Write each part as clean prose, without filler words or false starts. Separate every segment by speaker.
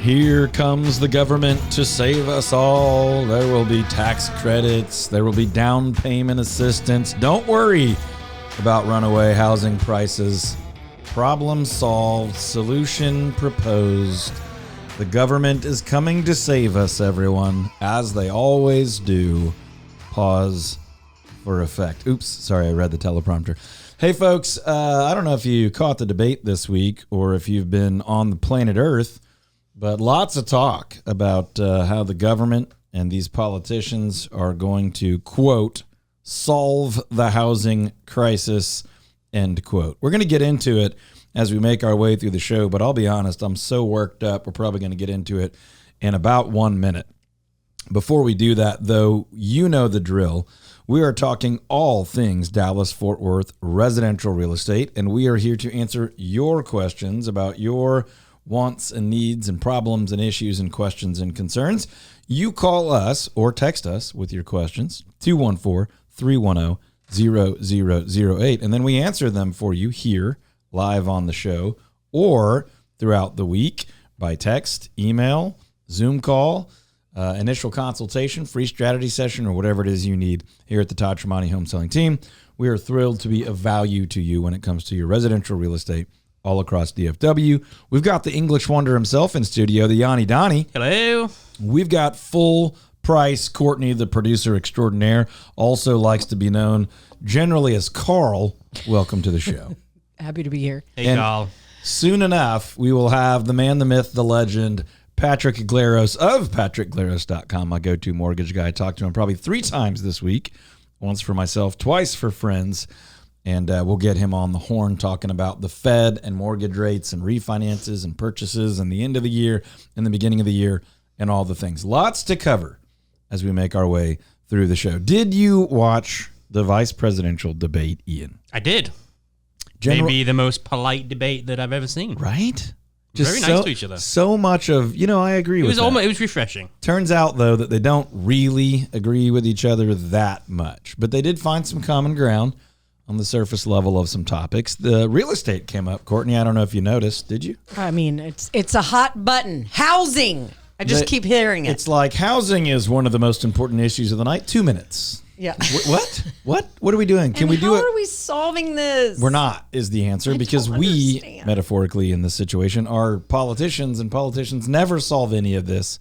Speaker 1: Here comes the government to save us all. There will be tax credits. There will be down payment assistance. Don't worry about runaway housing prices. Problem solved. Solution proposed. The government is coming to save us, everyone, as they always do. Pause for effect. Oops, sorry, I read the teleprompter. Hey, folks, I don't know if you caught the debate this week or if you've been on the planet Earth, but lots of talk about how the government and these politicians are going to, quote, solve the housing crisis, end quote. We're going to get into it as we make our way through the show, but I'll be honest, I'm so worked up. We're probably going to get into it in about 1 minute. Before we do that, though, you know the drill. We are talking all things Dallas-Fort Worth residential real estate, and we are here to answer your questions about your wants and needs and problems and issues and questions and concerns. You call us or text us with your questions, 214-310-0008, and then we answer them for you here live on the show or throughout the week by text, email, Zoom call, initial consultation, free strategy session, or whatever it is you need here at the Todd Home Selling Team. We are thrilled to be of value to you when it comes to your residential real estate all across DFW. We've got the English wonder himself in studio, the Yanni Donnie.
Speaker 2: Hello.
Speaker 1: We've got full price Courtney, the producer extraordinaire, also likes to be known generally as Carl. Welcome to the show.
Speaker 3: Happy to be here.
Speaker 2: Hey, Carl.
Speaker 1: Soon enough, we will have the man, the myth, the legend, Patrick Glaros of PatrickGlaros.com, my go-to mortgage guy. I talked to him probably 3 times this week, once for myself, twice for friends. And we'll get him on the horn talking about the Fed and mortgage rates and refinances and purchases and the end of the year and the beginning of the year and all the things. Lots to cover as we make our way through the show. Did you watch the vice presidential debate, Ian?
Speaker 2: I did. Maybe the most polite debate that I've ever seen.
Speaker 1: Right?
Speaker 2: Just very nice to each other.
Speaker 1: So much of, I agree with that.
Speaker 2: It was refreshing.
Speaker 1: Turns out, though, that they don't really agree with each other that much. But they did find some common ground on the surface level of some topics. The real estate came up. Courtney, I don't know if you noticed. Did you?
Speaker 3: I mean, it's a hot button. Housing. I just keep hearing it.
Speaker 1: It's like housing is one of the most important issues of the night. 2 minutes.
Speaker 3: Yeah.
Speaker 1: What? What are we doing? Can we do it?
Speaker 3: How are we solving this?
Speaker 1: We're not, is the answer, because we, metaphorically in this situation, are politicians, and politicians never solve any of this.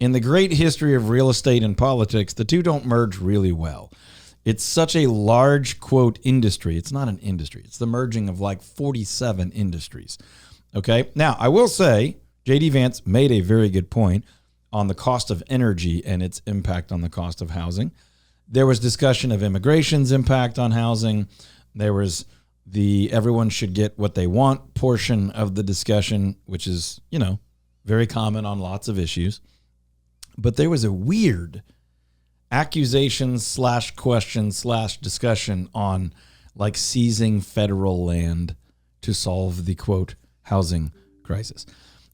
Speaker 1: In the great history of real estate and politics, the two don't merge really well. It's such a large, quote, industry. It's not an industry. It's the merging of like 47 industries. Okay? Now, I will say, J.D. Vance made a very good point on the cost of energy and its impact on the cost of housing. There was discussion of immigration's impact on housing. There was the everyone should get what they want portion of the discussion, which is, very common on lots of issues. But there was a weird accusation / question / discussion on like seizing federal land to solve the, quote, housing crisis.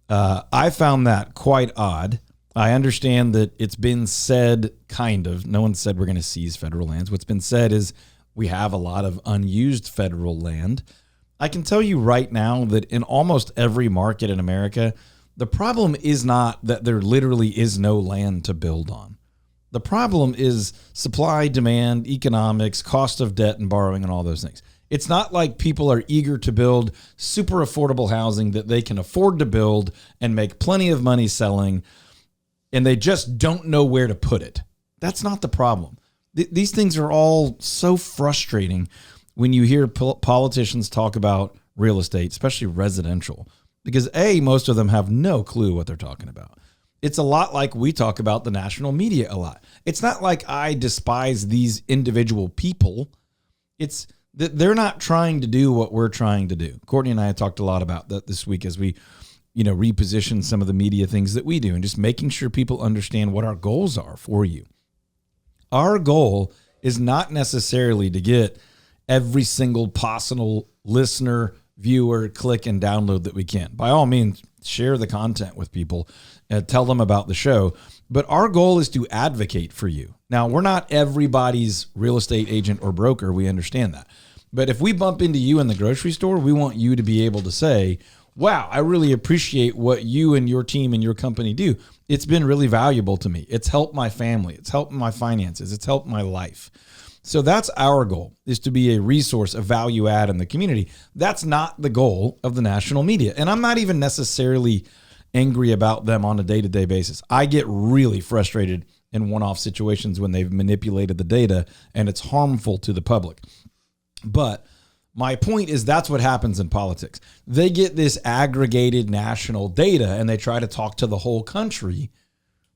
Speaker 1: I found that quite odd. I understand that it's been said, kind of. No one said we're going to seize federal lands. What's been said is we have a lot of unused federal land. I can tell you right now that in almost every market in America, the problem is not that there literally is no land to build on. The problem is supply, demand, economics, cost of debt and borrowing and all those things. It's not like people are eager to build super affordable housing that they can afford to build and make plenty of money selling, and they just don't know where to put it. That's not the problem. These things are all so frustrating when you hear politicians talk about real estate, especially residential, because A, most of them have no clue what they're talking about. It's a lot like we talk about the national media a lot. It's not like I despise these individual people. It's that they're not trying to do what we're trying to do. Courtney and I have talked a lot about that this week as we reposition some of the media things that we do and just making sure people understand what our goals are for you. Our goal is not necessarily to get every single possible listener, viewer, click, and download that we can. By all means, share the content with people and tell them about the show. But our goal is to advocate for you. Now, we're not everybody's real estate agent or broker. We understand that. But if we bump into you in the grocery store, we want you to be able to say, wow, I really appreciate what you and your team and your company do. It's been really valuable to me. It's helped my family. It's helped my finances. It's helped my life. So that's our goal, is to be a resource, a value add in the community. That's not the goal of the national media. And I'm not even necessarily angry about them on a day-to-day basis. I get really frustrated in one-off situations when they've manipulated the data and it's harmful to the public. But my point is that's what happens in politics. They get this aggregated national data and they try to talk to the whole country,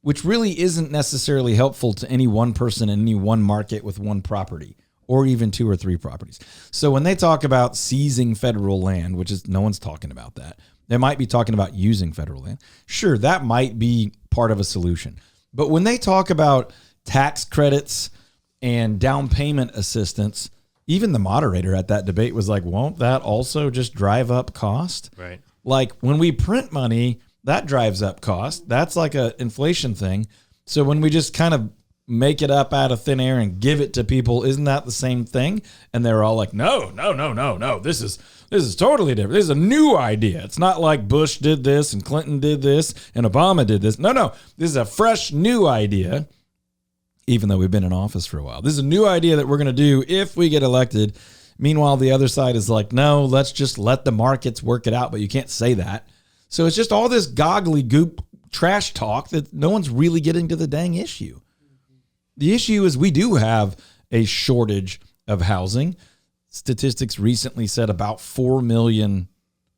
Speaker 1: which really isn't necessarily helpful to any one person in any one market with one property or even 2 or 3 properties. So when they talk about seizing federal land, which is no one's talking about that, they might be talking about using federal land. Sure, that might be part of a solution. But when they talk about tax credits and down payment assistance, even the moderator at that debate was like, won't that also just drive up cost?
Speaker 2: Right.
Speaker 1: Like when we print money, that drives up cost. That's like an inflation thing. So when we just kind of make it up out of thin air and give it to people, isn't that the same thing? And they're all like, no. This is totally different. This is a new idea. It's not like Bush did this and Clinton did this and Obama did this. No. This is a fresh new idea, even though we've been in office for a while. This is a new idea that we're going to do if we get elected. Meanwhile, the other side is like, no, let's just let the markets work it out. But you can't say that. So it's just all this goggly goop trash talk that no one's really getting to the dang issue. The issue is we do have a shortage of housing. Statistics recently said about 4 million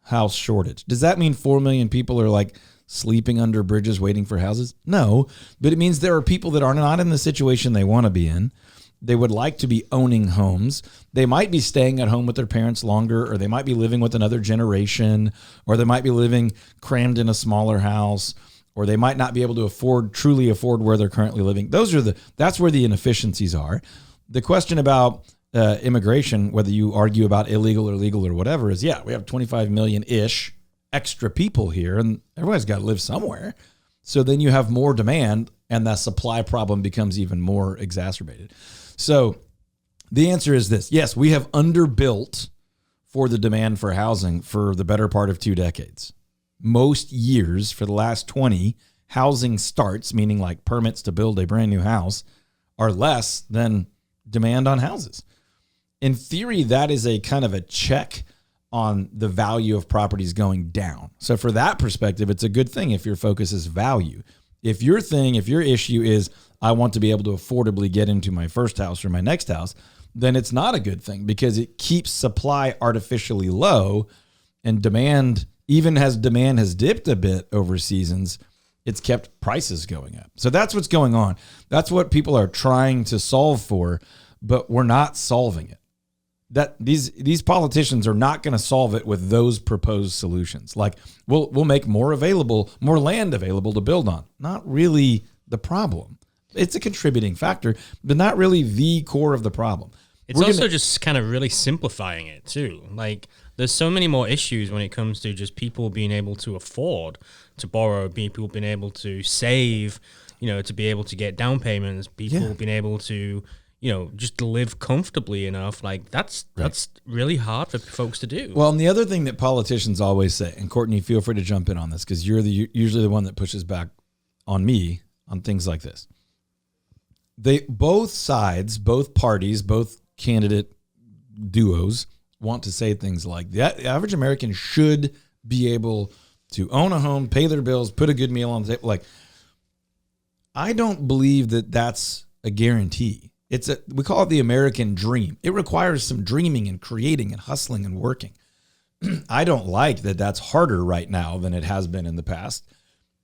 Speaker 1: house shortage. Does that mean 4 million people are like sleeping under bridges waiting for houses? No, but it means there are people that are not in the situation they want to be in. They would like to be owning homes. They might be staying at home with their parents longer, or they might be living with another generation, or they might be living crammed in a smaller house, or they might not be able to truly afford where they're currently living. That's where the inefficiencies are. The question about immigration, whether you argue about illegal or legal or whatever, is we have 25 million-ish extra people here, and everybody's got to live somewhere. So then you have more demand, and that supply problem becomes even more exacerbated. So the answer is this. Yes, we have underbuilt for the demand for housing for the better part of 2 decades. Most years for the last 20, housing starts, meaning like permits to build a brand new house, are less than demand on houses. In theory, that is a kind of a check on the value of properties going down. So for that perspective, it's a good thing if your focus is value. If your issue is, I want to be able to affordably get into my first house or my next house, then it's not a good thing because it keeps supply artificially low, and demand, even as demand has dipped a bit over seasons, it's kept prices going up. So that's what's going on. That's what people are trying to solve for, but we're not solving it. That these politicians are not going to solve it with those proposed solutions. Like we'll make more land available to build on. Not really the problem. It's a contributing factor, but not really the core of the problem.
Speaker 2: It's also just kind of really simplifying it too. Like there's so many more issues when it comes to just people being able to afford to borrow, people being able to save, to be able to get down payments, people being able to, just live comfortably enough. Like that's really hard for folks to do.
Speaker 1: Well, and the other thing that politicians always say, and Courtney, feel free to jump in on this because you're usually the one that pushes back on me on things like this. Both sides, both parties, both candidate duos want to say things like the average American should be able to own a home, pay their bills, put a good meal on the table. Like, I don't believe that that's a guarantee. We call it the American dream. It requires some dreaming and creating and hustling and working. I don't like that that's harder right now than it has been in the past,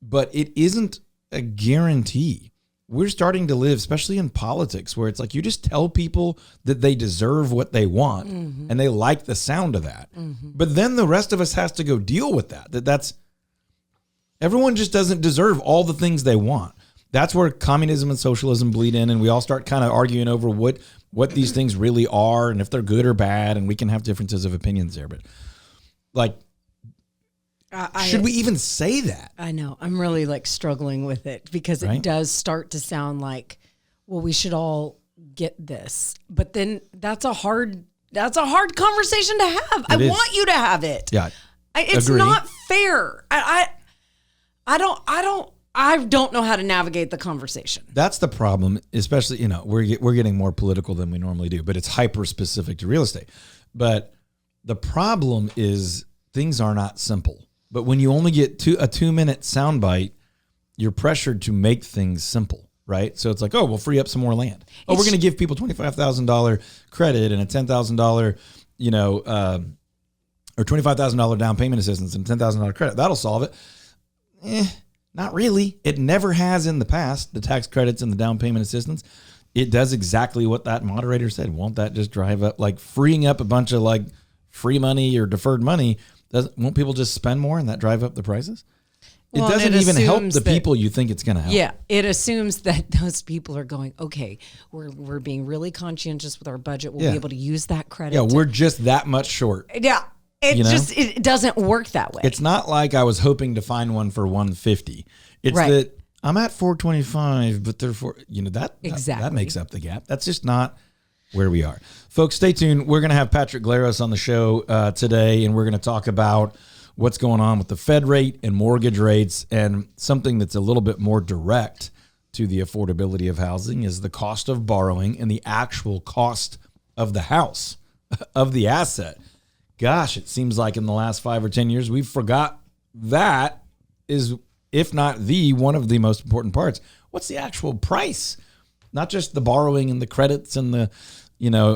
Speaker 1: but it isn't a guarantee. We're starting to live, especially in politics, where it's like you just tell people that they deserve what they want and they like the sound of that. But then the rest of us has to go deal with that. Everyone just doesn't deserve all the things they want. That's where communism and socialism bleed in, and we all start kind of arguing over what these things really are and if they're good or bad, and we can have differences of opinions there. But like, should we even say that?
Speaker 3: I know. I'm really struggling with it because it does start to sound like, well, we should all get this. But then that's a hard conversation to have. I want you to have it.
Speaker 1: Yeah.
Speaker 3: It's
Speaker 1: Agree.
Speaker 3: not fair. I don't know how to navigate the conversation.
Speaker 1: That's the problem, especially, we're getting more political than we normally do, but it's hyper specific to real estate. But the problem is things are not simple. But when you only get a 2-minute soundbite, you're pressured to make things simple, right? So it's like, we'll free up some more land. We're going to give people $25,000 credit and a $10,000, or $25,000 down payment assistance and $10,000 credit. That'll solve it. Not really. It never has in the past, the tax credits and the down payment assistance. It does exactly what that moderator said. Won't that just drive up, like freeing up a bunch of like free money or deferred money? Won't people just spend more and that drive up the prices? It doesn't even help the people you think it's going to help.
Speaker 3: Yeah, it assumes that those people are going, okay, we're being really conscientious with our budget. We'll be able to use that credit.
Speaker 1: Yeah, we're just that much short.
Speaker 3: Yeah. It doesn't work that way.
Speaker 1: It's not like I was hoping to find one for $150. It's that I'm at $425, but they're that makes up the gap. That's just not where we are. Folks, stay tuned. We're going to have Patrick Glaros on the show today, and we're going to talk about what's going on with the Fed rate and mortgage rates, and something that's a little bit more direct to the affordability of housing is the cost of borrowing and the actual cost of the house, of the asset. Gosh, it seems like in the last 5 or 10 years, we've forgot that is, if not one of the most important parts. What's the actual price? Not just the borrowing and the credits and the,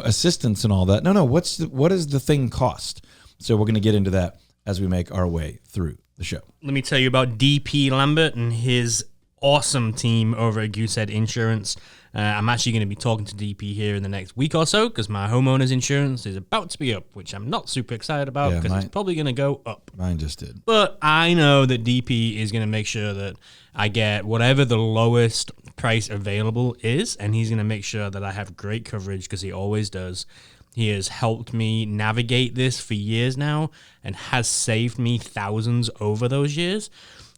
Speaker 1: assistance and all that. No. What does the thing cost? So we're going to get into that as we make our way through the show.
Speaker 2: Let me tell you about DP Lambert and his awesome team over at Goosehead Insurance. I'm actually going to be talking to DP here in the next week or so because my homeowner's insurance is about to be up, which I'm not super excited about because it's probably going to go up.
Speaker 1: Mine just did.
Speaker 2: But I know that DP is going to make sure that I get whatever the lowest price available is, and he's going to make sure that I have great coverage because he always does. He has helped me navigate this for years now and has saved me thousands over those years.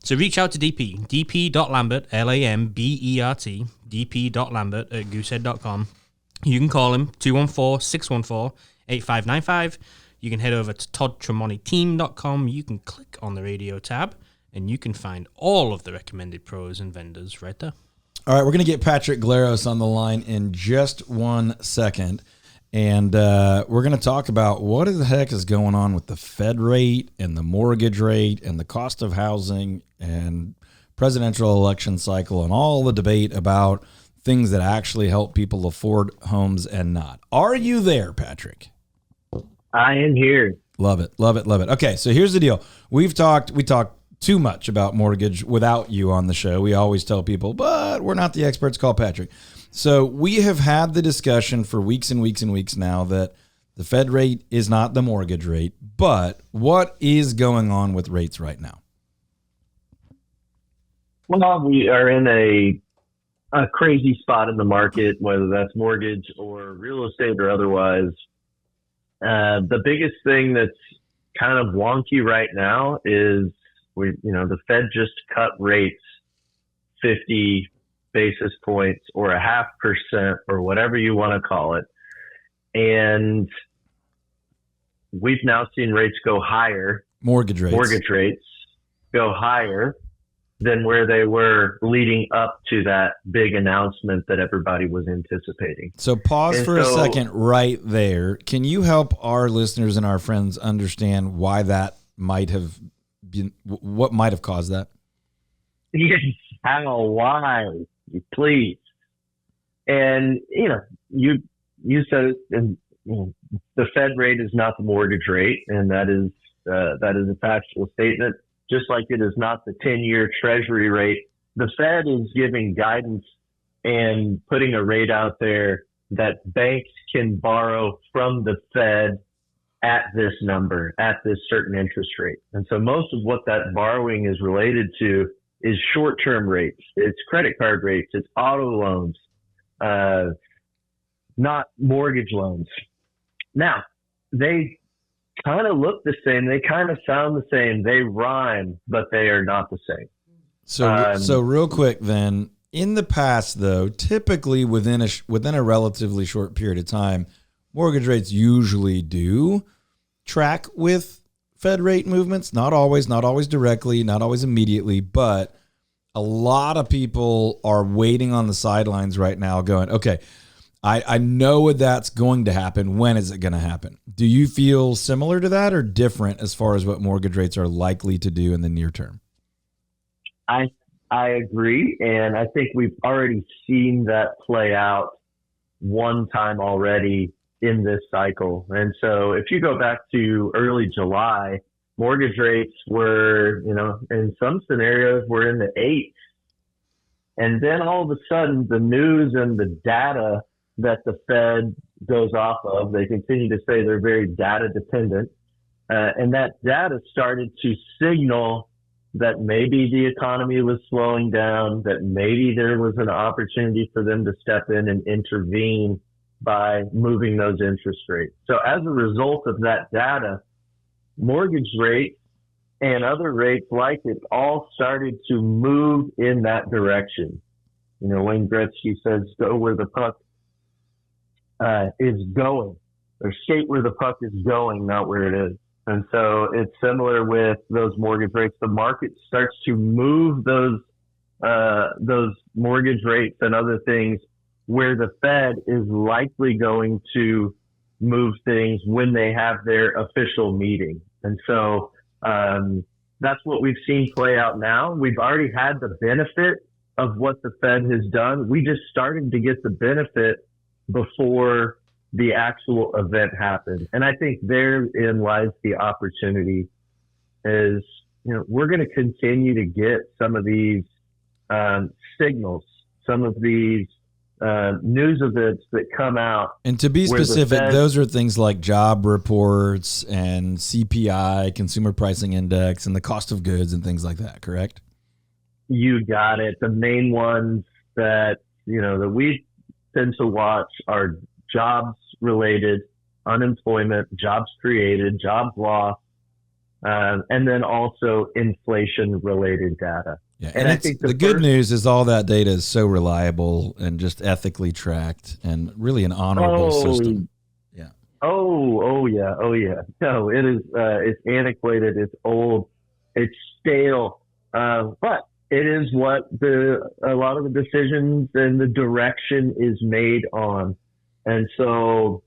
Speaker 2: So reach out to DP, dp.lambert, Lambert, dp.lambert at goosehead.com. You can call him, 214-614-8595. You can head over to toddtremonteteam.com. You can click on the radio tab, and you can find all of the recommended pros and vendors right there.
Speaker 1: All right, we're going to get Patrick Glaros on the line in just 1 second. And we're going to talk about what the heck is going on with the Fed rate and the mortgage rate and the cost of housing and presidential election cycle and all the debate about things that actually help people afford homes and not. Are you there, Patrick?
Speaker 4: I am here.
Speaker 1: Love it. Love it. Love it. Okay, so here's the deal. We talked too much about mortgage without you on the show. We always tell people, but we're not the experts. Call Patrick. So we have had the discussion for weeks and weeks and weeks now that the Fed rate is not the mortgage rate, but what is going on with rates right now?
Speaker 4: Well, we are in a crazy spot in the market, whether that's mortgage or real estate or otherwise. The biggest thing that's kind of wonky right now is the Fed just cut rates 50 basis points or 0.5% or whatever you want to call it. And we've now seen rates go higher.
Speaker 1: Mortgage
Speaker 4: rates go higher than where they were leading up to that big announcement that everybody was anticipating.
Speaker 1: So pause for a second right there. Can you help our listeners and our friends understand why that might have been, what might have caused that?
Speaker 4: Yes, why, please. And, you said it, and the Fed rate is not the mortgage rate, and that is a factual statement. Just like it is not the 10-year Treasury rate, the Fed is giving guidance and putting a rate out there that banks can borrow from the Fed at this number, at this certain interest rate. And so most of what that borrowing is related to is short-term rates. It's credit card rates. It's auto loans, not mortgage loans. Now, they kind of look the same. They kind of sound the same. They rhyme, but they are not the same.
Speaker 1: So real quick then, in the past though, typically within a relatively short period of time, mortgage rates usually do track with Fed rate movements, not always directly, not always immediately, but a lot of people are waiting on the sidelines right now going, okay, I know that's going to happen. When is it going to happen? Do you feel similar to that or different as far as what mortgage rates are likely to do in the near term?
Speaker 4: I agree. And I think we've already seen that play out one time already in this cycle. And so if you go back to early July, mortgage rates were, in some scenarios were in the 8s. And then all of a sudden the news and the data that the Fed goes off of, they continue to say they're very data dependent. And that data started to signal that maybe the economy was slowing down, that maybe there was an opportunity for them to step in and intervene by moving those interest rates. So as a result of that data, mortgage rates and other rates like it all started to move in that direction. Wayne Gretzky says, go where the puck is going, or skate where the puck is going, not where it is. And so it's similar with those mortgage rates. The market starts to move those mortgage rates and other things where the Fed is likely going to move things when they have their official meeting. And so that's what we've seen play out now. We've already had the benefit of what the Fed has done. We just started to get the benefit before the actual event happened. And I think therein lies the opportunity is, we're going to continue to get some of these signals, some of these news events that come out.
Speaker 1: And to be specific, those are things like job reports and CPI, consumer pricing index, and the cost of goods and things like that, correct?
Speaker 4: You got it. The main ones that, that we tend to watch are jobs related, unemployment, jobs created, jobs lost, and then also inflation related data.
Speaker 1: Yeah, and I think the good news is all that data is so reliable and just ethically tracked and really an honorable system. Yeah.
Speaker 4: Oh yeah. No, it is. It's antiquated. It's old. It's stale. But it is what a lot of the decisions and the direction is made on. And so,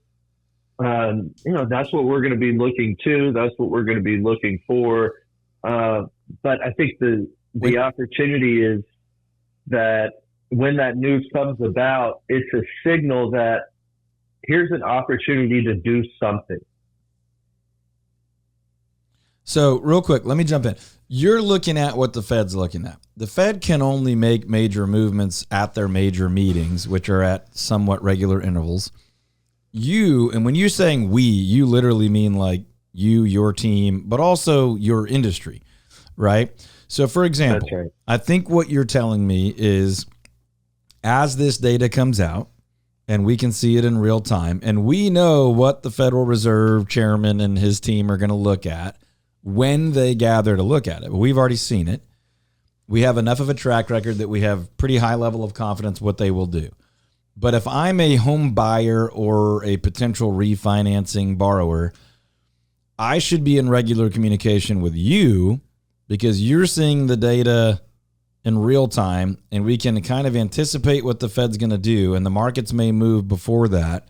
Speaker 4: that's what we're going to be looking to. That's what we're going to be looking for. But I think the opportunity is that when that news comes about, it's a signal that here's an opportunity to do something.
Speaker 1: So real quick, let me jump in. You're looking at what the Fed's looking at. The Fed can only make major movements at their major meetings, which are at somewhat regular intervals. And when you're saying we, you literally mean like you, your team, but also your industry, right? So for example,
Speaker 4: right.
Speaker 1: I think what you're telling me is as this data comes out and we can see it in real time and we know what the Federal Reserve chairman and his team are going to look at when they gather to look at it. But we've already seen it. We have enough of a track record that we have pretty high level of confidence what they will do. But if I'm a home buyer or a potential refinancing borrower, I should be in regular communication with you because you're seeing the data in real time and we can kind of anticipate what the Fed's going to do and the markets may move before that.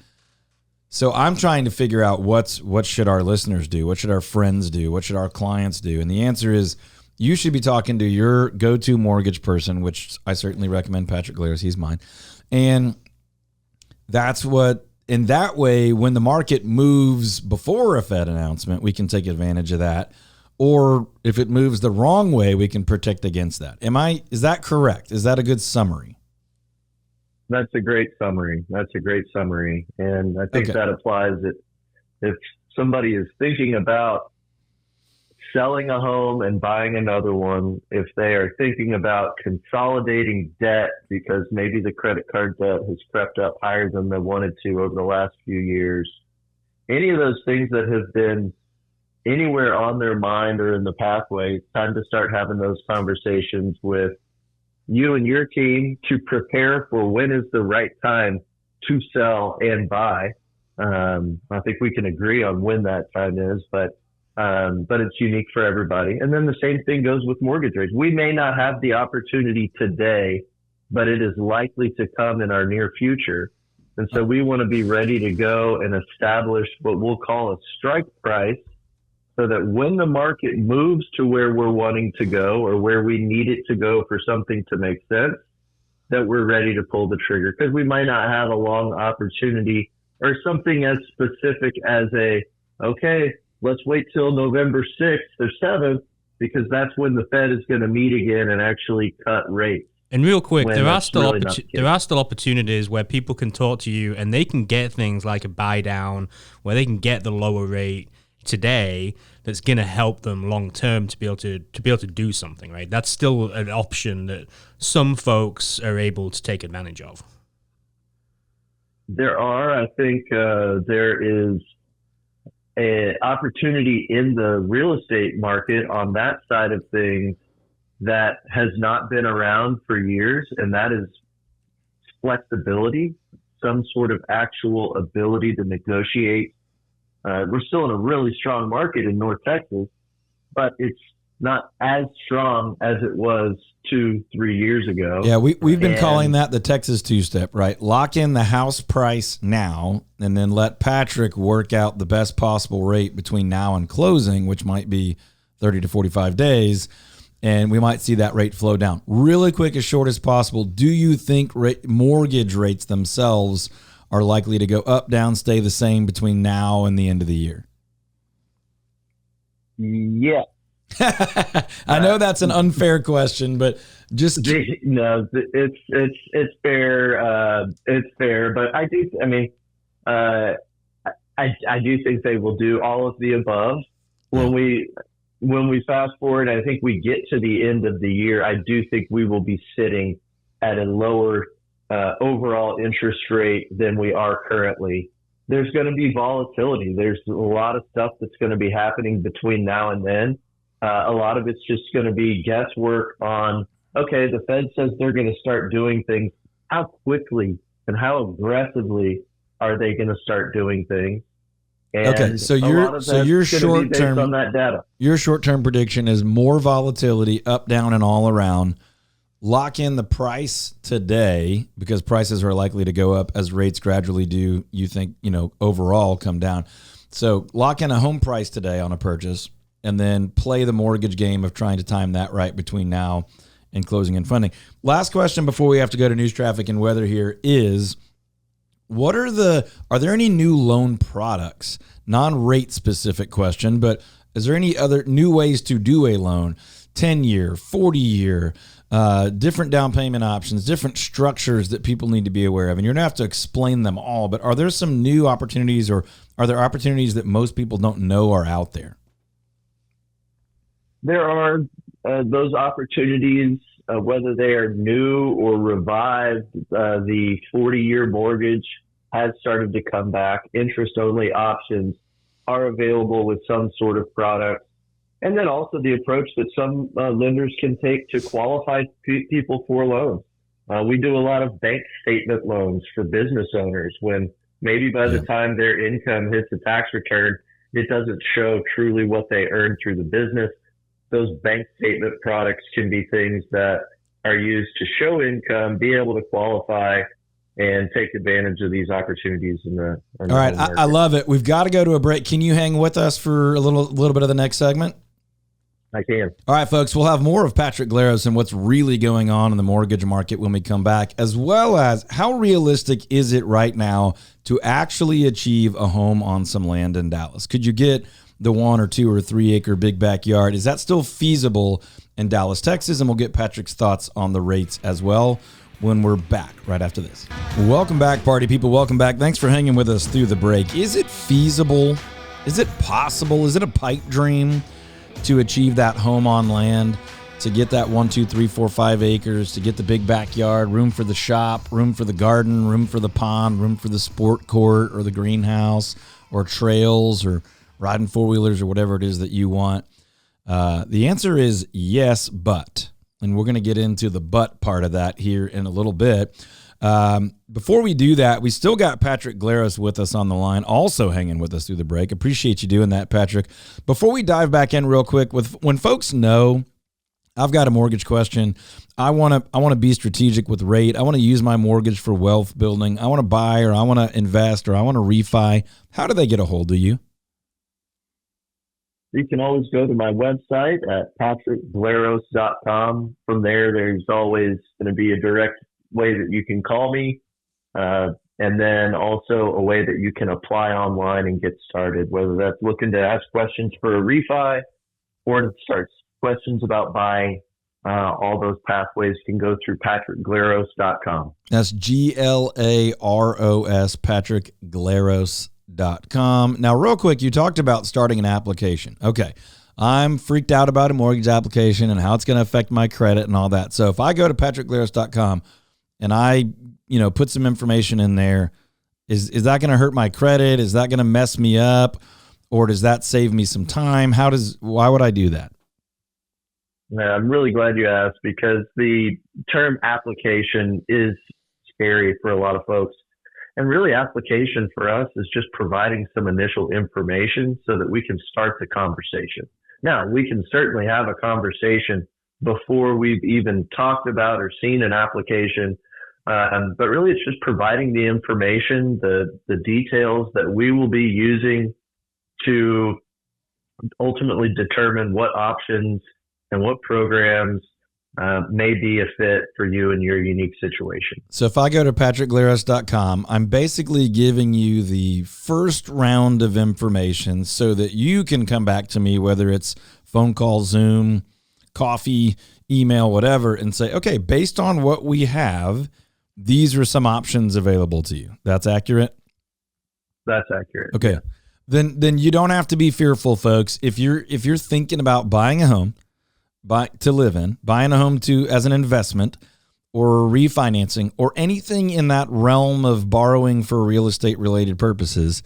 Speaker 1: So I'm trying to figure out what should our listeners do? What should our friends do? What should our clients do? And the answer is you should be talking to your go-to mortgage person, which I certainly recommend Patrick Glaros. He's mine. And in that way, when the market moves before a Fed announcement, we can take advantage of that. Or if it moves the wrong way, we can protect against that. Is that correct? Is that a good summary?
Speaker 4: That's a great summary. And I think that applies if somebody is thinking about selling a home and buying another one, if they are thinking about consolidating debt because maybe the credit card debt has crept up higher than they wanted to over the last few years, any of those things that have been anywhere on their mind or in the pathway, it's time to start having those conversations with you and your team to prepare for when is the right time to sell and buy. I think we can agree on when that time is, but but it's unique for everybody. And then the same thing goes with mortgage rates. We may not have the opportunity today, but it is likely to come in our near future. And so we want to be ready to go and establish what we'll call a strike price, so that when the market moves to where we're wanting to go or where we need it to go for something to make sense, that we're ready to pull the trigger, because we might not have a long opportunity or something as specific as okay, let's wait till November 6th or 7th, because that's when the Fed is going to meet again and actually cut rates.
Speaker 2: And real quick, there are still
Speaker 4: really
Speaker 2: there are still opportunities where people can talk to you and they can get things like a buy down, where they can get the lower rate today that's going to help them long term to be able to do something, right? That's still an option that some folks are able to take advantage of.
Speaker 4: There are, I think, there is an opportunity in the real estate market on that side of things that has not been around for years, and that is flexibility, some sort of actual ability to negotiate. We're still in a really strong market in North Texas, but it's not as strong as it was 2-3 years ago.
Speaker 1: Yeah, we've been calling that the Texas two-step, right? Lock in the house price now, and then let Patrick work out the best possible rate between now and closing, which might be 30 to 45 days, and we might see that rate flow down. Really quick, as short as possible, do you think mortgage rates themselves are likely to go up, down, stay the same between now and the end of the year?
Speaker 4: Yeah.
Speaker 1: I know that's an unfair question, but just
Speaker 4: no, it's fair. It's fair, but I do think they will do all of the above. When we fast forward, I think we get to the end of the year, I do think we will be sitting at a lower overall interest rate than we are currently. There's going to be volatility. There's a lot of stuff that's going to be happening between now and then. A lot of it's just going to be guesswork on, okay, the Fed says they're going to start doing things. How quickly and how aggressively are they going to start doing things? And
Speaker 1: okay, so your short-term
Speaker 4: on that data.
Speaker 1: Your short-term prediction is more volatility, up, down, and all around. Lock in the price today, because prices are likely to go up as rates gradually do, you think, overall come down. So lock in a home price today on a purchase, and then play the mortgage game of trying to time that right between now and closing and funding. Last question before we have to go to news, traffic, and weather here is, are there any new loan products? Non-rate specific question, but is there any other new ways to do a loan? 10-year, 40-year, different down payment options, different structures that people need to be aware of. And you're going to have to explain them all, but are there some new opportunities, or are there opportunities that most people don't know are out there?
Speaker 4: There are those opportunities, whether they are new or revived. The 40-year mortgage has started to come back. Interest-only options are available with some sort of product. And then also the approach that some lenders can take to qualify people for loans. We do a lot of bank statement loans for business owners when maybe by the time their income hits the tax return, it doesn't show truly what they earned through the business. Those bank statement products can be things that are used to show income, be able to qualify, and take advantage of these opportunities in the
Speaker 1: all right, I love it. We've got to go to a break. Can you hang with us for a little bit of the next segment?
Speaker 4: I can.
Speaker 1: All right, folks, we'll have more of Patrick Glaros and what's really going on in the mortgage market when we come back, as well as how realistic is it right now to actually achieve a home on some land in Dallas? Could you get the 1 or 2 or 3 acre big backyard? Is that still feasible in Dallas, Texas? And we'll get Patrick's thoughts on the rates as well when we're back right after this. Welcome back, party people. Welcome back. Thanks for hanging with us through the break. Is it feasible? Is it possible? Is it a pipe dream to achieve that home on land, to get that 1, 2, 3, 4, 5 acres, to get the big backyard, room for the shop, room for the garden, room for the pond, room for the sport court or the greenhouse or trails or riding four-wheelers or whatever it is that you want? The answer is yes, but. And we're going to get into the but part of that here in a little bit. Before we do that, we still got Patrick Glaros with us on the line, also hanging with us through the break. Appreciate you doing that, Patrick. Before we dive back in real quick, when folks know I've got a mortgage question, I want to be strategic with rate. I want to use my mortgage for wealth building. I want to buy, or I want to invest, or I want to refi. How do they get a hold of you?
Speaker 4: You can always go to my website at patrickglaros.com. From there, there's always going to be a direct way that you can call me, and then also a way that you can apply online and get started, whether that's looking to ask questions for a refi or to start questions about buying. All those pathways can go through patrickglaros.com.
Speaker 1: That's Glaros, patrickglaros.com. Now, real quick, you talked about starting an application. Okay. I'm freaked out about a mortgage application and how it's going to affect my credit and all that. So if I go to patrickglaros.com and I, put some information in there, is that going to hurt my credit? Is that going to mess me up? Or does that save me some time? Why would I do that?
Speaker 4: Yeah, I'm really glad you asked, because the term application is scary for a lot of folks. And really, application for us is just providing some initial information so that we can start the conversation. Now, we can certainly have a conversation before we've even talked about or seen an application. But really, it's just providing the information, the details that we will be using to ultimately determine what options and what programs may be a fit for you in your unique situation.
Speaker 1: So if I go to patrickglaros.com, I'm basically giving you the first round of information so that you can come back to me, whether it's phone call, Zoom, coffee, email, whatever, and say, okay, based on what we have, these are some options available to you. That's accurate?
Speaker 4: That's accurate.
Speaker 1: Okay. Yeah. Then you don't have to be fearful, folks. If you're thinking about buying a home, to live in, buying a home as an investment, or refinancing, or anything in that realm of borrowing for real estate related purposes,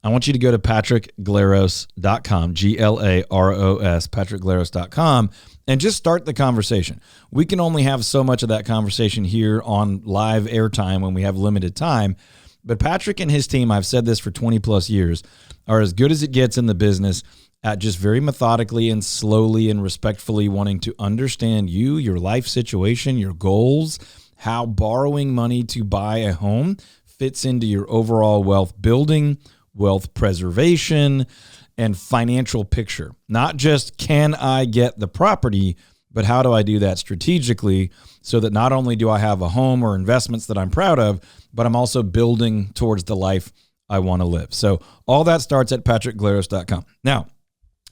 Speaker 1: I want you to go to patrickglaros.com, Glaros, patrickglaros.com, and just start the conversation. We can only have so much of that conversation here on live airtime when we have limited time. But Patrick and his team, I've said this for 20 plus years, are as good as it gets in the business at just very methodically and slowly and respectfully wanting to understand you, your life situation, your goals, how borrowing money to buy a home fits into your overall wealth building, wealth preservation, and financial picture. Not just can I get the property, but how do I do that strategically so that not only do I have a home or investments that I'm proud of, but I'm also building towards the life I want to live. So all that starts at patrickglaros.com. Now,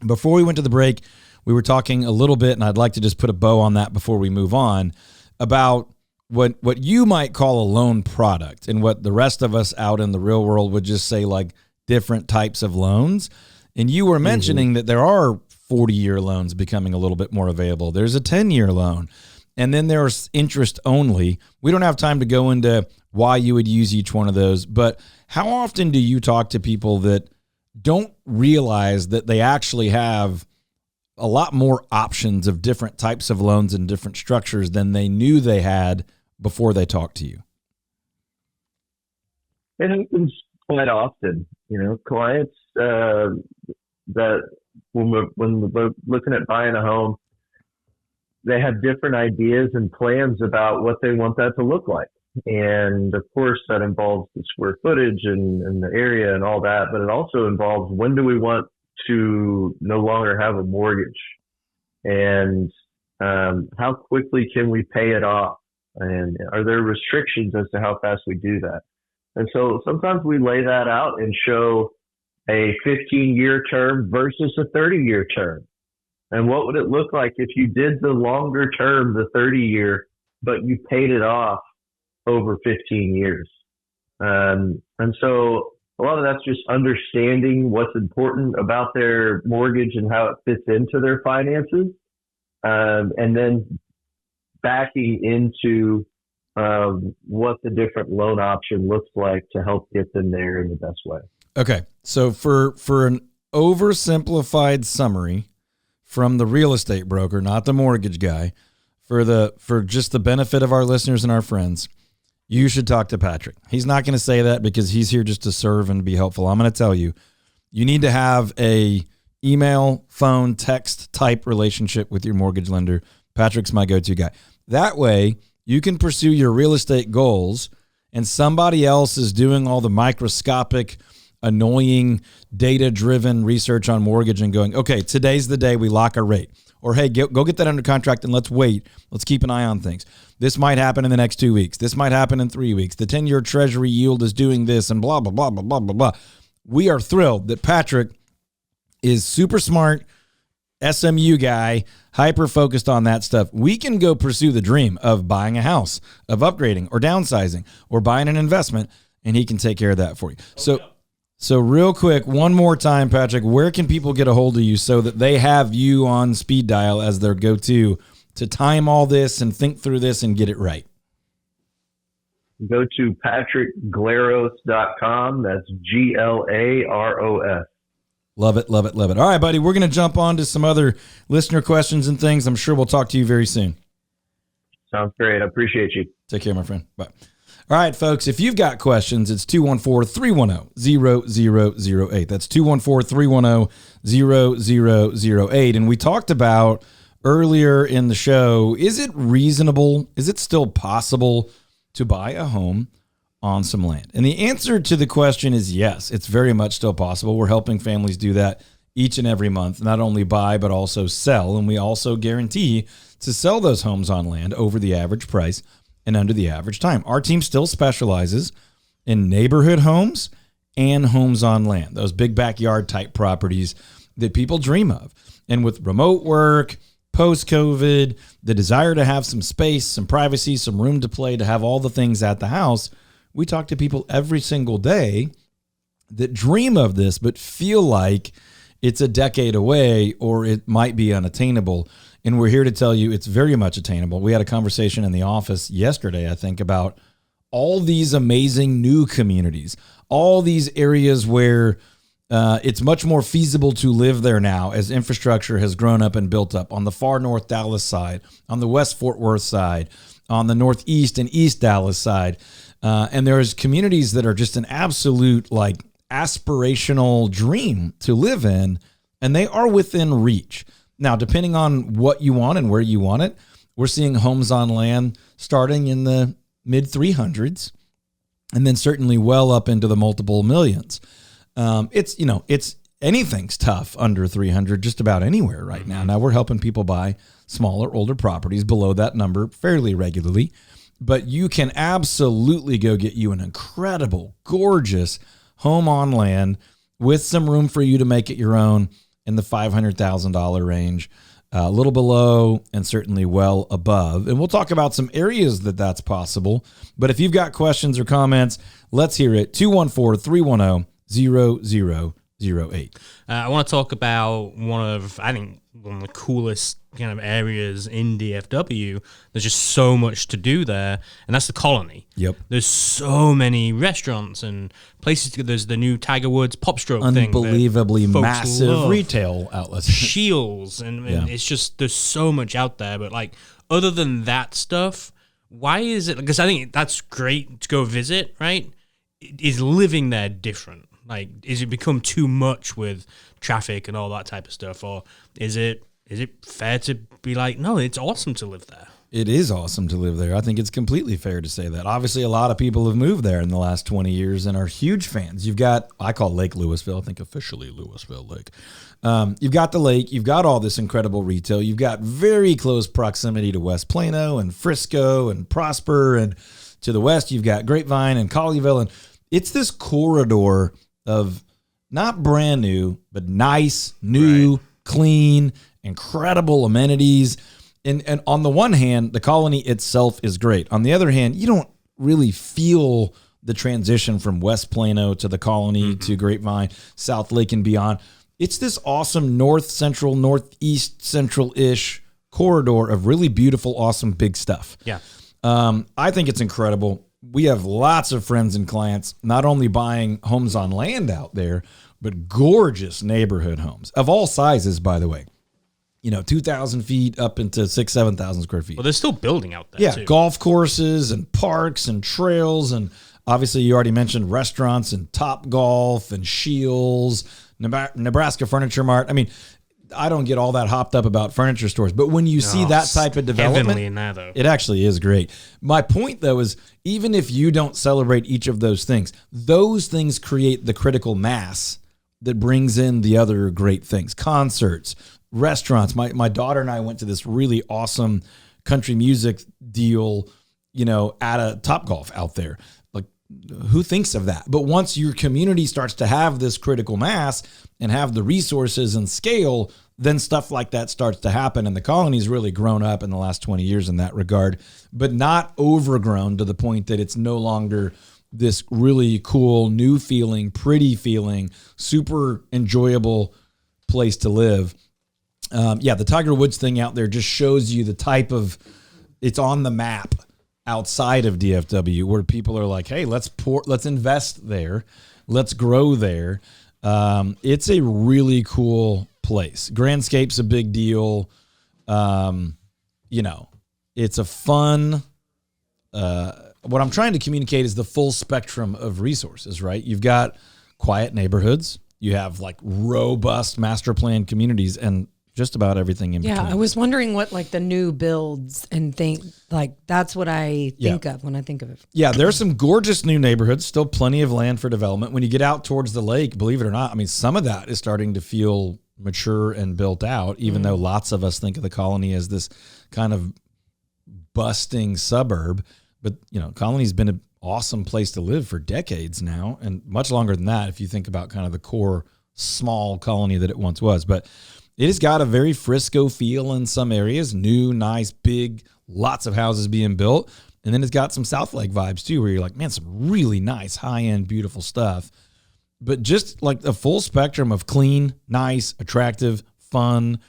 Speaker 1: before we went to the break, we were talking a little bit, and I'd like to just put a bow on that before we move on, about what you might call a loan product and what the rest of us out in the real world would just say like different types of loans. And you were mentioning that there are 40-year loans becoming a little bit more available. There's a 10-year loan, and then there's interest only. We don't have time to go into why you would use each one of those, but how often do you talk to people that don't realize that they actually have a lot more options of different types of loans and different structures than they knew they had before they talked to you?
Speaker 4: It happens quite often. Clients that when we're looking at buying a home, they have different ideas and plans about what they want that to look like. And of course, that involves the square footage and the area and all that, but it also involves when do we want to no longer have a mortgage, and how quickly can we pay it off, and are there restrictions as to how fast we do that? And so sometimes we lay that out and show a 15-year term versus a 30-year term. And what would it look like if you did the longer term, the 30-year, but you paid it off over 15 years. And so a lot of that's just understanding what's important about their mortgage and how it fits into their finances. And then backing into what the different loan option looks like to help get them there in the best way.
Speaker 1: Okay. So for an oversimplified summary from the real estate broker, not the mortgage guy, for just the benefit of our listeners and our friends, you should talk to Patrick. He's not going to say that because he's here just to serve and be helpful. I'm going to tell you, you need to have a email, phone, text type relationship with your mortgage lender. Patrick's my go-to guy. That way, you can pursue your real estate goals and somebody else is doing all the microscopic, annoying, data-driven research on mortgage and going, okay, today's the day we lock our rate. Or, hey, go get that under contract and let's wait. Let's keep an eye on things. This might happen in the next 2 weeks. This might happen in 3 weeks. The 10-year treasury yield is doing this and blah, blah, blah, blah, blah, blah, blah. We are thrilled that Patrick is super smart, SMU guy, hyper-focused on that stuff. We can go pursue the dream of buying a house, of upgrading or downsizing or buying an investment, and he can take care of that for you. So real quick, one more time, Patrick, where can people get a hold of you so that they have you on speed dial as their go-to to time all this and think through this and get it right?
Speaker 4: Go to patrickglaros.com. That's Glaros.
Speaker 1: Love it, love it, love it. All right, buddy, we're going to jump on to some other listener questions and things. I'm sure we'll talk to you very soon.
Speaker 4: Sounds great. I appreciate you.
Speaker 1: Take care, my friend. Bye. All right, folks, if you've got questions, it's 214-310-0008. That's 214-310-0008. And we talked about earlier in the show, is it reasonable, is it still possible to buy a home on some land? And the answer to the question is yes, it's very much still possible. We're helping families do that each and every month, not only buy, but also sell. And we also guarantee to sell those homes on land over the average price and under the average time. Our team still specializes in neighborhood homes and homes on land, those big backyard type properties that people dream of. And with remote work, post-COVID, the desire to have some space, some privacy, some room to play, to have all the things at the house, we talk to people every single day that dream of this but feel like it's a decade away or it might be unattainable. And we're here to tell you it's very much attainable. We had a conversation in the office yesterday, I think, about all these amazing new communities, all these areas where it's much more feasible to live there now as infrastructure has grown up and built up on the far North Dallas side, on the West Fort Worth side, on the Northeast and East Dallas side. And there's communities that are just an absolute like aspirational dream to live in, and they are within reach. Now, depending on what you want and where you want it, we're seeing homes on land starting in the mid 300s and then certainly well up into the multiple millions. It's anything's tough under 300 just about anywhere right now. Now we're helping people buy smaller, older properties below that number fairly regularly, but you can absolutely go get you an incredible, gorgeous home on land with some room for you to make it your own in the $500,000 range, a little below and certainly well above. And we'll talk about some areas that that's possible. But if you've got questions or comments, let's hear it. 214-310-0008.
Speaker 2: I want to talk about one of the coolest kind of areas in DFW. There's just so much to do there, and that's the Colony.
Speaker 1: Yep.
Speaker 2: There's so many restaurants and places. There's the new Tiger Woods Pop Stroke thing.
Speaker 1: Unbelievably massive retail outlets.
Speaker 2: Shields, and it's just, there's so much out there. But like, other than that stuff, why is it? Because I think that's great to go visit, right? Is living there different? Like, is it become too much with traffic and all that type of stuff? Or is it fair to be like, no, it's awesome to live there?
Speaker 1: It is awesome to live there. I think it's completely fair to say that. Obviously, a lot of people have moved there in the last 20 years and are huge fans. You've got, I call Lake Louisville, I think officially Louisville Lake. You've got the lake. You've got all this incredible retail. You've got very close proximity to West Plano and Frisco and Prosper. And to the west, you've got Grapevine and Colleyville. And it's this corridor of not brand new, but nice, new, clean, incredible amenities. And on the one hand, the Colony itself is great. On the other hand, you don't really feel the transition from West Plano to the Colony to Grapevine, South Lake and beyond. It's this awesome north central, northeast central-ish corridor of really beautiful, awesome, big stuff.
Speaker 2: Yeah.
Speaker 1: I think it's incredible. We have lots of friends and clients not only buying homes on land out there, but gorgeous neighborhood homes of all sizes, by the way. 2,000 feet up into 6,000-7,000 square feet.
Speaker 2: Well, they're still building out there, too.
Speaker 1: Golf courses and parks and trails. And obviously, you already mentioned restaurants and Top Golf and Shields, Nebraska Furniture Mart. I mean, I don't get all that hopped up about furniture stores, but when you see that type of development,
Speaker 2: heavenly in that, though.
Speaker 1: It actually is great. My point, though, is even if you don't celebrate each of those things create the critical mass that brings in the other great things. Concerts, restaurants. My daughter and I went to this really awesome country music deal, at a Topgolf out there. Like, who thinks of that? But once your community starts to have this critical mass and have the resources and scale, then stuff like that starts to happen. And the colony's really grown up in the last 20 years in that regard, but not overgrown to the point that it's no longer this really cool, new feeling, pretty feeling, super enjoyable place to live. The Tiger Woods thing out there just shows you the type of, it's on the map outside of DFW where people are like, hey, let's invest there. Let's grow there. It's a really cool place. Grandscape's a big deal. It's a fun, what I'm trying to communicate is the full spectrum of resources, right? You've got quiet neighborhoods. You have like robust master plan communities and just about everything in between.
Speaker 3: Yeah, I was wondering what like the new builds and that's what I think of when I think of it.
Speaker 1: Yeah, there's some gorgeous new neighborhoods, still plenty of land for development. When you get out towards the lake, believe it or not, I mean, some of that is starting to feel mature and built out, even though lots of us think of the colony as this kind of busting suburb. But, Colony's been an awesome place to live for decades now, and much longer than that if you think about kind of the core small colony that it once was. But it has got a very Frisco feel in some areas, new, nice, big, lots of houses being built. And then it's got some South Lake vibes too, where you're like, man, some really nice, high-end, beautiful stuff. But just like a full spectrum of clean, nice, attractive, fun,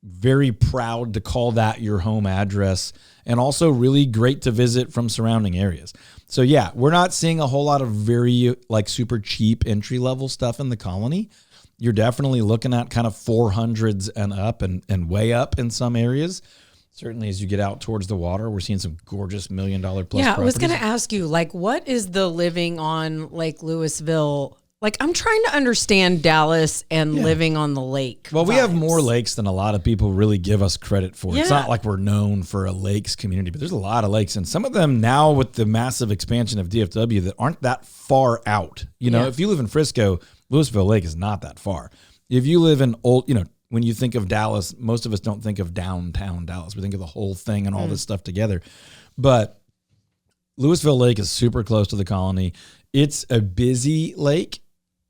Speaker 1: very proud to call that your home address, and also really great to visit from surrounding areas. So yeah, we're not seeing a whole lot of very like super cheap entry-level stuff in the colony. You're definitely looking at kind of 400s and up and way up in some areas. Certainly as you get out towards the water, we're seeing some gorgeous $1 million plus properties.
Speaker 3: I was going to ask you, like, what is the living on Lake Louisville? Like, I'm trying to understand Dallas and living on the lake.
Speaker 1: Well, we have more lakes than a lot of people really give us credit for. Yeah. It's not like we're known for a lakes community, but there's a lot of lakes. And some of them now with the massive expansion of DFW that aren't that far out. If you live in Frisco, Louisville Lake is not that far. If you live in when you think of Dallas, most of us don't think of downtown Dallas. We think of the whole thing and all this stuff together. But Louisville Lake is super close to the colony. It's a busy lake.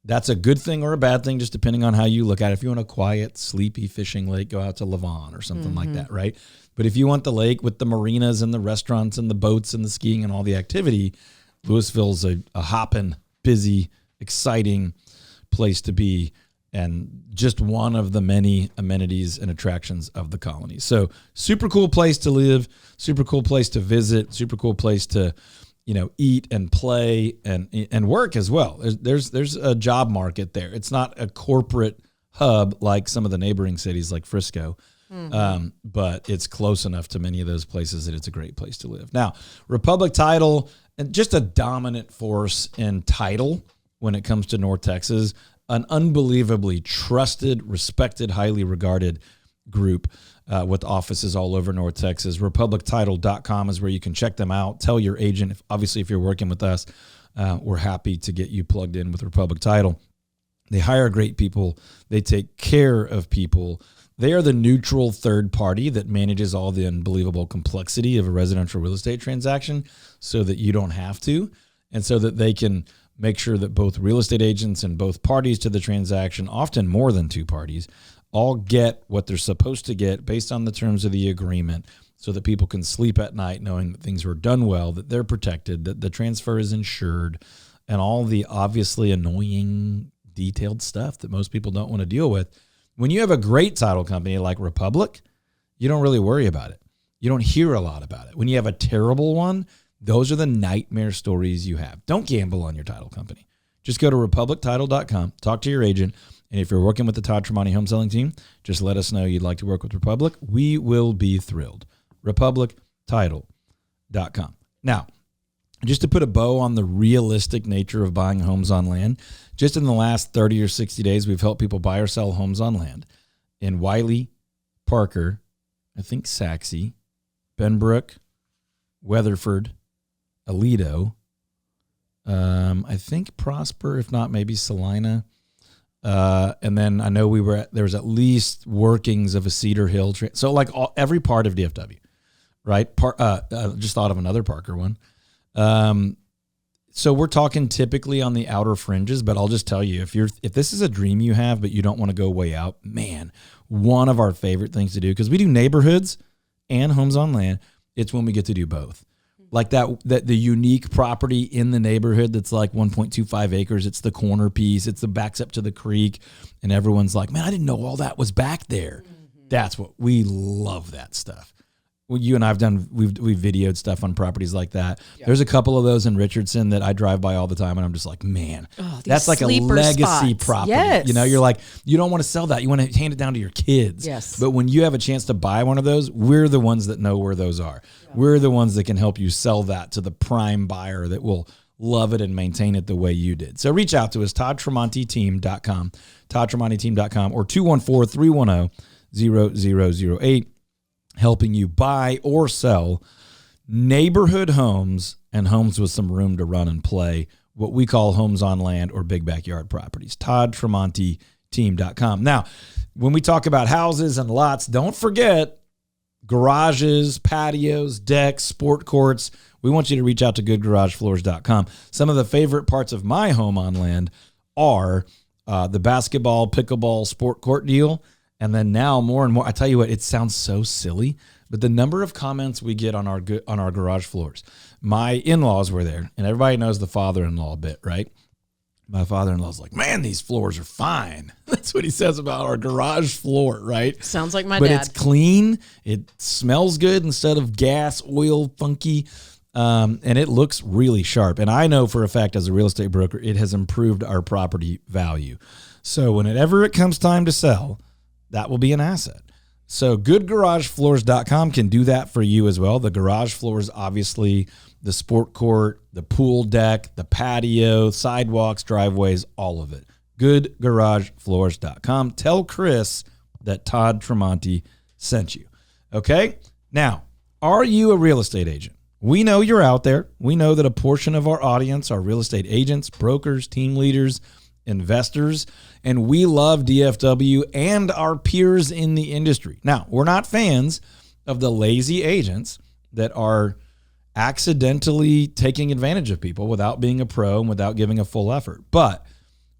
Speaker 1: That's a good thing or a bad thing, just depending on how you look at it. If you want a quiet, sleepy fishing lake, go out to Lavon or something like that, right? But if you want the lake with the marinas and the restaurants and the boats and the skiing and all the activity, Louisville's a hopping, busy, exciting place to be, and just one of the many amenities and attractions of the colony. So super cool place to live, super cool place to visit, super cool place to eat and play and work as well. There's a job market there. It's not a corporate hub like some of the neighboring cities like Frisco, but it's close enough to many of those places that it's a great place to live. Now, Republic Title, and just a dominant force in title when it comes to North Texas, an unbelievably trusted, respected, highly regarded group with offices all over North Texas. RepublicTitle.com is where you can check them out. Tell your agent, if you're working with us, we're happy to get you plugged in with Republic Title. They hire great people. They take care of people. They are the neutral third party that manages all the unbelievable complexity of a residential real estate transaction so that you don't have to, and so that they can make sure that both real estate agents and both parties to the transaction, often more than two parties, all get what they're supposed to get based on the terms of the agreement, so that people can sleep at night knowing that things were done well, that they're protected, that the transfer is insured, and all the obviously annoying detailed stuff that most people don't want to deal with. When you have a great title company like Republic, you don't really worry about it. You don't hear a lot about it. When you have a terrible one, those are the nightmare stories you have. Don't gamble on your title company. Just go to republictitle.com, talk to your agent, And if you're working with the Todd Tremonti home selling team, just let us know you'd like to work with Republic. We will be thrilled. RepublicTitle.com. Now, just to put a bow on the realistic nature of buying homes on land, just in the last 30 or 60 days, we've helped people buy or sell homes on land in Wiley, Parker, I think Saxe, Benbrook, Weatherford, Aledo, I think Prosper, if not maybe Salina. And then I know there was at least workings of a Cedar Hill. So like every part of DFW, right? Just thought of another Parker one. So we're talking typically on the outer fringes, but I'll just tell you, if this is a dream you have, but you don't want to go way out, man, one of our favorite things to do, because we do neighborhoods and homes on land, it's when we get to do both. Like that the unique property in the neighborhood that's like 1.25 acres. It's the corner piece. It's the backs up to the creek. And everyone's like, man, I didn't know all that was back there. Mm-hmm. That's what we love, that stuff. Well, you and I we've videoed stuff on properties like that. Yeah. There's a couple of those in Richardson that I drive by all the time, and I'm just like, man, that's like a legacy property. Yes. You know, you're like, you don't want to sell that. You want to hand it down to your kids.
Speaker 3: Yes.
Speaker 1: But when you have a chance to buy one of those, we're the ones that know where those are. Yeah. We're the ones that can help you sell that to the prime buyer that will love it and maintain it the way you did. So reach out to us, toddtremontiteam.com, toddtremontiteam.com, or 214-310-0008. Helping you buy or sell neighborhood homes and homes with some room to run and play, what we call homes on land or big backyard properties. ToddTremontiTeam.com. Now, when we talk about houses and lots, don't forget garages, patios, decks, sport courts. We want you to reach out to goodgaragefloors.com. Some of the favorite parts of my home on land are the basketball, pickleball, sport court deal. And then now more and more, I tell you what, it sounds so silly, but the number of comments we get on our garage floors. My in-laws were there, and everybody knows the father-in-law bit, right? My father-in-law's like, man, these floors are fine. That's what he says about our garage floor, right?
Speaker 3: Sounds like my
Speaker 1: dad.
Speaker 3: But
Speaker 1: it's clean. It smells good instead of gas, oil, funky. And it looks really sharp. And I know for a fact as a real estate broker, it has improved our property value. So whenever it comes time to sell, that will be an asset. So goodgaragefloors.com can do that for you as well. The garage floors, obviously, the sport court, the pool deck, the patio, sidewalks, driveways, all of it. Goodgaragefloors.com. Tell Chris that Todd Tremonti sent you. Okay? Now, are you a real estate agent? We know you're out there. We know that a portion of our audience are real estate agents, brokers, team leaders, investors, and we love DFW and our peers in the industry. Now, we're not fans of the lazy agents that are accidentally taking advantage of people without being a pro and without giving a full effort. But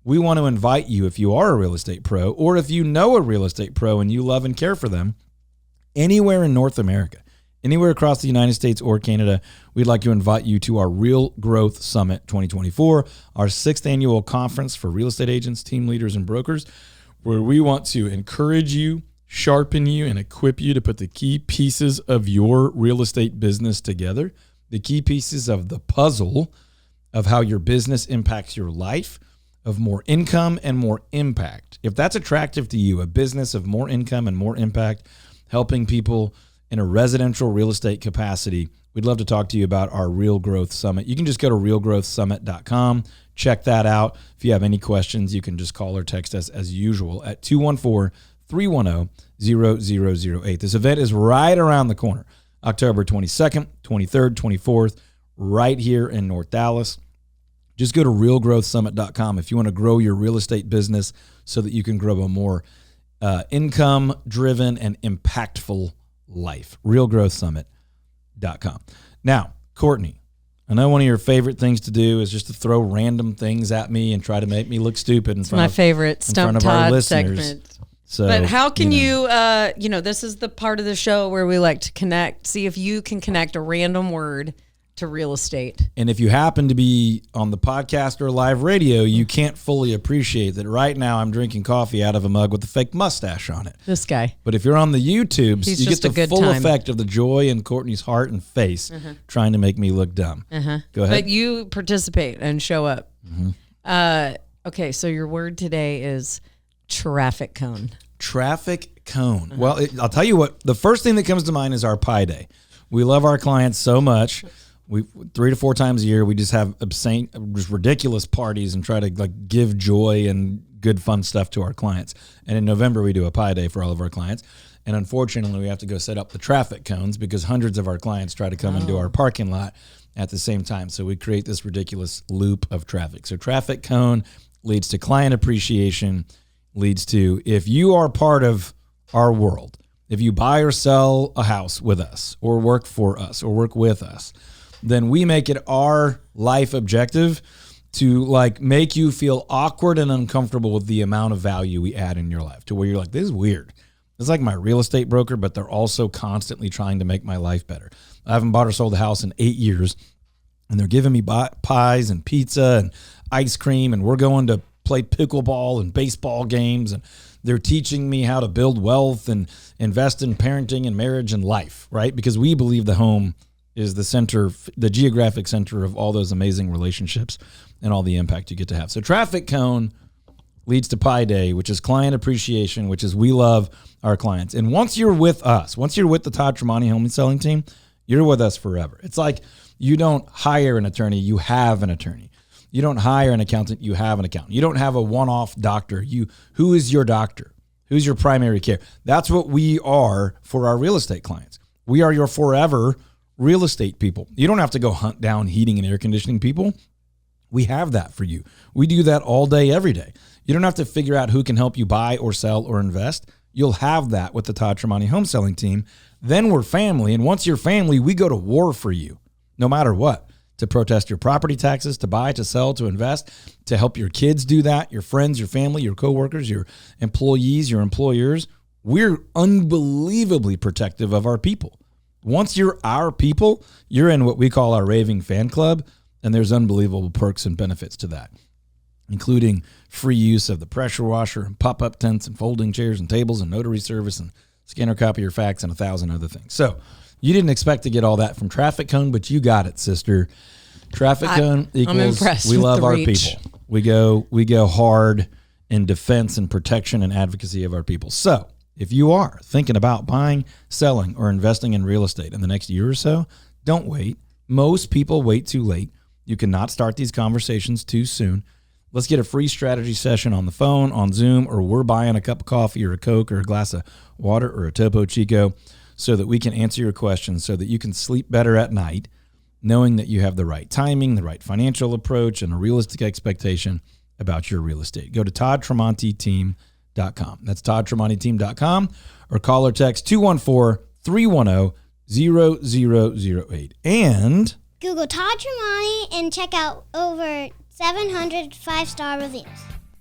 Speaker 1: we want to invite you, if you are a real estate pro, or if you know a real estate pro and you love and care for them, anywhere in North America, anywhere across the United States or Canada, we'd like to invite you to our Real Growth Summit 2024, our 6th annual conference for real estate agents, team leaders, and brokers, where we want to encourage you, sharpen you, and equip you to put the key pieces of your real estate business together, the key pieces of the puzzle of how your business impacts your life, of more income and more impact. If that's attractive to you, a business of more income and more impact, helping people in a residential real estate capacity, we'd love to talk to you about our Real Growth Summit. You can just go to realgrowthsummit.com, check that out. If you have any questions, you can just call or text us as usual at 214-310-0008. This event is right around the corner, October 22nd, 23rd, 24th, right here in North Dallas. Just go to realgrowthsummit.com if you want to grow your real estate business so that you can grow a more income-driven and impactful life. realgrowthsummit.com. Now, Courtney, I know one of your favorite things to do is just to throw random things at me and try to make me look stupid in front of
Speaker 3: Stump Todd segment.
Speaker 1: So,
Speaker 3: but how can you this is the part of the show where we like to connect, see if you can connect a random word to real estate.
Speaker 1: And if you happen to be on the podcast or live radio, you can't fully appreciate that right now I'm drinking coffee out of a mug with a fake mustache on it.
Speaker 3: This guy.
Speaker 1: But if you're on the YouTubes, you get the full effect of the joy in Courtney's heart and face trying to make me look dumb. Go ahead.
Speaker 3: But you participate and show up. Okay, so your word today is Traffic cone.
Speaker 1: Traffic cone. Well, I'll tell you what, the first thing that comes to mind is our Pi Day. We love our clients so much. We 3 to 4 times a year, we just have just ridiculous parties and try to like give joy and good fun stuff to our clients. And in November, we do a Pi Day for all of our clients. And unfortunately, we have to go set up the traffic cones because hundreds of our clients try to come into our parking lot at the same time. So we create this ridiculous loop of traffic. So traffic cone leads to client appreciation, leads to, if you are part of our world, if you buy or sell a house with us or work for us or work with us, then we make it our life objective to like make you feel awkward and uncomfortable with the amount of value we add in your life, to where you're like, this is weird. It's like my real estate broker, but they're also constantly trying to make my life better. I haven't bought or sold a house in 8 years, and they're giving me pies and pizza and ice cream, and we're going to play pickleball and baseball games, and they're teaching me how to build wealth and invest in parenting and marriage and life, right? Because we believe the home is the center, the geographic center of all those amazing relationships and all the impact you get to have. So traffic cone leads to Pi Day, which is client appreciation, which is we love our clients. And once you're with us, once you're with the Todd Tremonti home selling team, you're with us forever. It's like you don't hire an attorney, you have an attorney. You don't hire an accountant, you have an accountant. You don't have a one-off doctor. Who is your doctor? Who's your primary care? That's what we are for our real estate clients. We are your forever real estate people. You don't have to go hunt down heating and air conditioning people. We have that for you. We do that all day, every day. You don't have to figure out who can help you buy or sell or invest. You'll have that with the Todd Tremonti home selling team. Then we're family. And once you're family, we go to war for you, no matter what, to protest your property taxes, to buy, to sell, to invest, to help your kids do that, your friends, your family, your coworkers, your employees, your employers. We're unbelievably protective of our people. Once you're our people, you're in what we call our raving fan club, and there's unbelievable perks and benefits to that, including free use of the pressure washer and pop-up tents and folding chairs and tables and notary service and scanner copier fax and 1,000 other things. So you didn't expect to get all that from Traffic Cone, but you got it, sister. Traffic Cone equals we love our people. We go hard in defense and protection and advocacy of our people. So if you are thinking about buying, selling, or investing in real estate in the next year or so, don't wait. Most people wait too late. You cannot start these conversations too soon. Let's get a free strategy session on the phone, on Zoom, or we're buying a cup of coffee or a Coke or a glass of water or a Topo Chico so that we can answer your questions, so that you can sleep better at night, knowing that you have the right timing, the right financial approach, and a realistic expectation about your real estate. Go to ToddTremontiTeam.com. That's ToddTremontiTeam.com, or call or text 214-310-0008. And
Speaker 5: Google Todd Tremonti and check out over 700 5-star reviews.